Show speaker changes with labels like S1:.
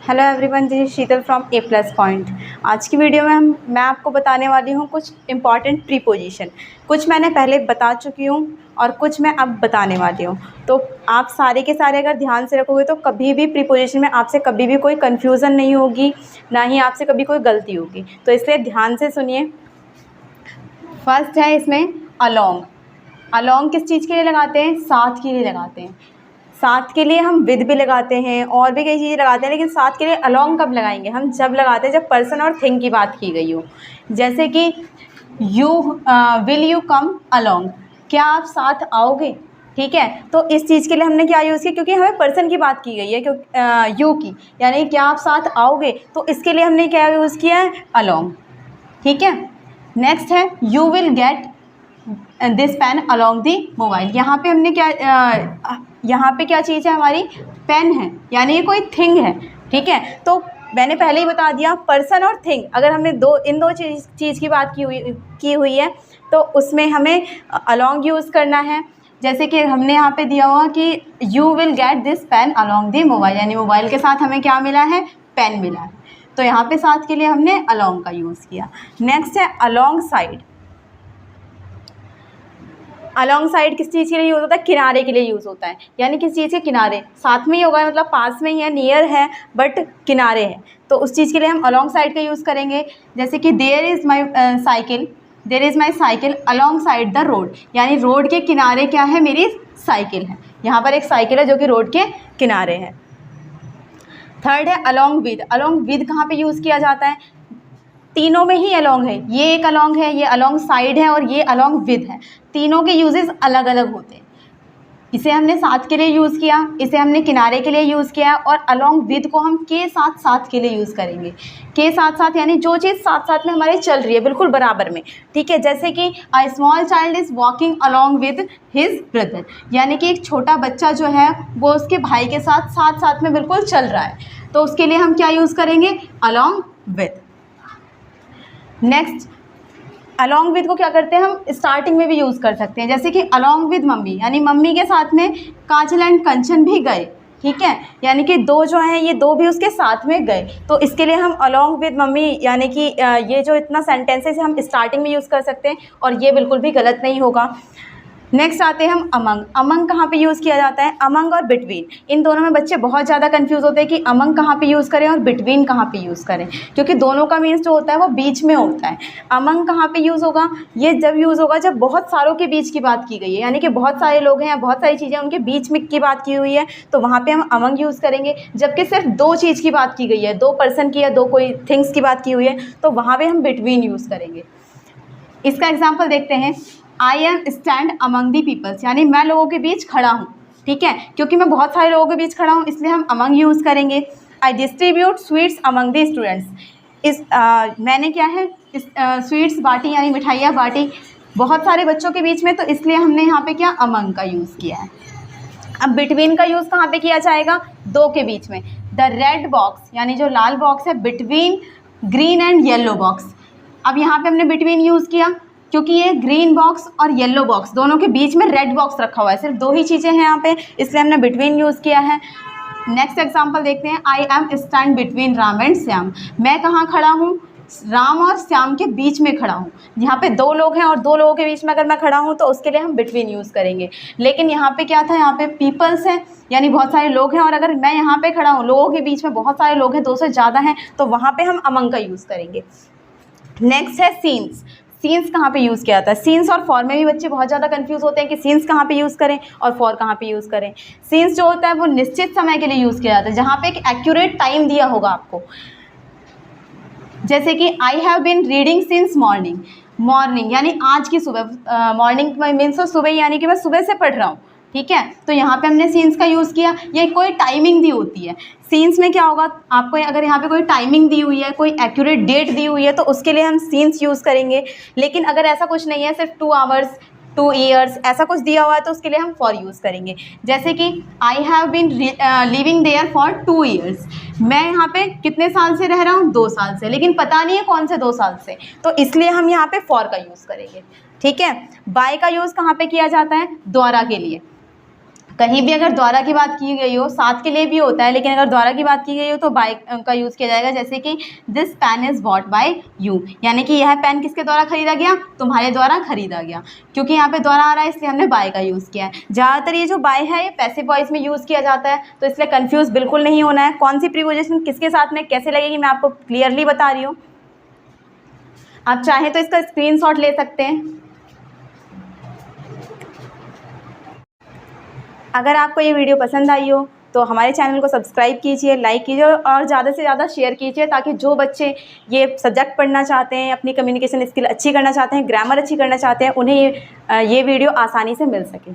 S1: Hello everyone, this is Sheetal from A plus point. आज की video में मैं आपको बताने वाली हूँ कुछ इंपॉर्टेंट प्रीपोजिशन। कुछ मैंने पहले बता चुकी हूँ और कुछ मैं अब बताने वाली हूँ। तो आप सारे के सारे अगर ध्यान से रखोगे तो कभी भी प्रीपोजिशन में आपसे कभी भी कोई कन्फ्यूज़न नहीं होगी, ना ही आपसे कभी कोई गलती होगी। तो इसलिए ध्यान से सुनिए। फर्स्ट है इसमें अलोंग। अलोंग किस चीज़ के लिए लगाते हैं? साथ के लिए लगाते हैं। साथ के लिए हम विद भी लगाते हैं और भी कई चीज़ें लगाते हैं, लेकिन साथ के लिए अलोंग कब लगाएंगे? हम जब लगाते हैं जब पर्सन और थिंग की बात की गई हो। जैसे कि विल यू कम अलोंग, क्या आप साथ आओगे? ठीक है, तो इस चीज़ के लिए हमने क्या यूज़ किया? क्योंकि हमें पर्सन की बात की गई है, क्योंकि यू की, यानी क्या आप साथ आओगे, तो इसके लिए हमने क्या यूज़ किया है? अलोंग। ठीक है, नेक्स्ट है you will get this pen along the mobile. यहाँ पे हमने क्या यहाँ पे क्या चीज़ है? हमारी पेन है, यानी ये कोई थिंग है। ठीक है, तो मैंने पहले ही बता दिया पर्सन और थिंग, अगर हमने इन दो चीज़ की बात की हुई है तो उसमें हमें अलॉन्ग यूज़ करना है। जैसे कि हमने यहाँ पे दिया हुआ कि you will get this pen along the mobile, यानी मोबाइल के साथ हमें क्या मिला है? पेन मिला है। तो यहाँ पे साथ के लिए हमने अलॉन्ग का यूज़ किया। नेक्स्ट है अलॉन्ग साइड। अलॉन्ग साइड किस चीज़ के लिए यूज़ होता है? किनारे के लिए यूज़ होता है, यानी किस चीज़ के किनारे? साथ में ही होगा, मतलब पास में ही है, नियर है, बट किनारे है, तो उस चीज़ के लिए हम अलॉन्ग साइड का यूज़ करेंगे। जैसे कि there is my cycle alongside the road, यानी रोड के किनारे क्या है? मेरी साइकिल है। यहाँ पर एक साइकिल है जो कि रोड के किनारे है। थर्ड है अलॉन्ग विद। अलॉन्ग विद कहाँ पे यूज़ किया जाता है? तीनों में ही अलॉन्ग है। ये एक अलॉन्ग है, ये अलॉन्ग साइड है और ये अलॉन्ग विद है। तीनों के यूजेस अलग अलग होते हैं। इसे हमने साथ के लिए यूज़ किया, इसे हमने किनारे के लिए यूज़ किया, और अलॉन्ग विद को हम के साथ साथ के लिए यूज़ करेंगे। के साथ साथ यानी जो चीज़ साथ साथ में हमारे चल रही है, बिल्कुल बराबर में। ठीक है, जैसे कि a small child is walking along with his brother, यानी कि एक छोटा बच्चा जो है वो उसके भाई के साथ साथ साथ में बिल्कुल चल रहा है, तो उसके लिए हम क्या यूज़ करेंगे? Along with. Next, along with को क्या करते हैं? हम स्टार्टिंग में भी यूज़ कर सकते हैं, जैसे कि अलॉन्ग विद मम्मी, यानी मम्मी के साथ में काजल एंड कंचन भी गए। ठीक है, यानी कि दो जो हैं ये दो भी उसके साथ में गए, तो इसके लिए हम अलॉन्ग विद मम्मी, यानी कि ये जो इतना सेंटेंस है इसे हम स्टार्टिंग में यूज़ कर सकते हैं और ये बिल्कुल भी गलत नहीं होगा। नेक्स्ट आते हैं हम अमंग। अमंग कहाँ पे यूज़ किया जाता है? अमंग और बिटवीन, इन दोनों में बच्चे बहुत ज़्यादा कंफ्यूज होते हैं कि अमंग कहाँ पे यूज़ करें और बिटवीन कहाँ पे यूज़ करें, क्योंकि दोनों का मीन्स जो होता है वो बीच में होता है। अमंग कहाँ पे यूज़ होगा? ये जब यूज़ होगा जब बहुत सारों के बीच की बात की गई है, यानी कि बहुत सारे लोग हैं, बहुत सारी चीज़ें उनके बीच में की बात की हुई है, तो वहाँ पर हम अमंग यूज़ करेंगे। जबकि सिर्फ दो चीज़ की बात की गई है, दो पर्सन की या दो कोई थिंग्स की बात की हुई है, तो वहाँ पर हम बिटवीन यूज़ करेंगे। इसका एग्जाम्पल देखते हैं। I am stand among the peoples, यानी मैं लोगों के बीच खड़ा हूँ। ठीक है, क्योंकि मैं बहुत सारे लोगों के बीच खड़ा हूँ इसलिए हम अमंग यूज़ करेंगे। I distribute sweets among the students. मैंने क्या है? स्वीट्स बांटी, यानी मिठाइयाँ बांटी बहुत सारे बच्चों के बीच में, तो इसलिए हमने यहाँ पे क्या? अमंग का यूज़ किया है। अब बिटवीन का यूज़ कहाँ पे किया जाएगा? दो के बीच में। द रेड बॉक्स, यानी जो लाल बॉक्स है, between green and yellow box. अब यहाँ पे हमने बिटवीन यूज़ किया क्योंकि ये ग्रीन बॉक्स और येलो बॉक्स दोनों के बीच में रेड बॉक्स रखा हुआ है, सिर्फ दो ही चीज़ें हैं यहाँ पे, इसलिए हमने बिटवीन यूज़ किया है। नेक्स्ट एग्जांपल देखते हैं। I am stand between Ram and Shyam. मैं कहाँ खड़ा हूँ? राम और श्याम के बीच में खड़ा हूँ। यहाँ पे दो लोग हैं और दो लोगों के बीच में अगर मैं खड़ा हूँ तो उसके लिए हम बिटवीन यूज़ करेंगे। लेकिन यहाँ पे क्या था? यहाँ पे पीपल्स है, यानी बहुत सारे लोग हैं, और अगर मैं यहाँ पे खड़ा हूँ, लोगों के बीच में बहुत सारे लोग हैं, दो से ज़्यादा हैं, तो वहाँ पे हम अमंग का यूज़ करेंगे। नेक्स्ट है सीन्स। सीन्स कहाँ पे यूज़ किया जाता है? सीन्स और फॉर में भी बच्चे बहुत ज़्यादा कंफ्यूज होते हैं कि सीन्स कहाँ पे यूज़ करें और फॉर कहाँ पे यूज़ करें। सीन्स जो होता है वो निश्चित समय के लिए यूज़ किया जाता है, जहाँ पे एक एक्यूरेट टाइम दिया होगा आपको। जैसे कि I have been reading since morning. Morning यानी आज की सुबह, मॉर्निंग मीन्स तो सुबह, यानी कि मैं सुबह से पढ़ रहा हूँ। ठीक है, तो यहाँ पे हमने सीन्स का यूज़ किया। ये कोई टाइमिंग दी होती है। सीन्स में क्या होगा? आपको अगर यहाँ पे कोई टाइमिंग दी हुई है, कोई एक्यूरेट डेट दी हुई है, तो उसके लिए हम सीन्स यूज़ करेंगे। लेकिन अगर ऐसा कुछ नहीं है, सिर्फ 2 आवर्स 2 ईयर्स ऐसा कुछ दिया हुआ है, तो उसके लिए हम फॉर यूज़ करेंगे। जैसे कि I have been living there for 2 years. मैं यहाँ पे कितने साल से रह रहा हूँ? 2 साल से, लेकिन पता नहीं है कौन से 2 साल से, तो इसलिए हम यहाँ पे फॉर का यूज़ करेंगे। ठीक है, बाय का यूज़ कहाँ पे किया जाता है? द्वारा के लिए। कहीं भी अगर द्वारा की बात की गई हो, साथ के लिए भी होता है, लेकिन अगर द्वारा की बात की गई हो तो बाय का यूज़ किया जाएगा। जैसे कि this pen is bought by you, यानी कि यह पेन किसके द्वारा खरीदा गया, तुम्हारे द्वारा खरीदा गया। क्योंकि यहाँ पे द्वारा आ रहा है इसलिए हमने बाय का यूज़ किया है। ज़्यादातर ये जो बाय है ये पैसिव वॉइस में यूज़ किया जाता है, तो इसलिए कन्फ्यूज़ बिल्कुल नहीं होना है। कौन सी प्रीपोजिशन किसके साथ में कैसे लगेगी मैं आपको क्लियरली बता रही हूँ। आप चाहें तो इसका स्क्रीनशॉट ले सकते हैं। अगर आपको ये वीडियो पसंद आई हो तो हमारे चैनल को सब्सक्राइब कीजिए, लाइक कीजिए और ज़्यादा से ज़्यादा शेयर कीजिए, ताकि जो बच्चे ये सब्जेक्ट पढ़ना चाहते हैं, अपनी कम्युनिकेशन स्किल अच्छी करना चाहते हैं, ग्रामर अच्छी करना चाहते हैं, उन्हें ये वीडियो आसानी से मिल सके।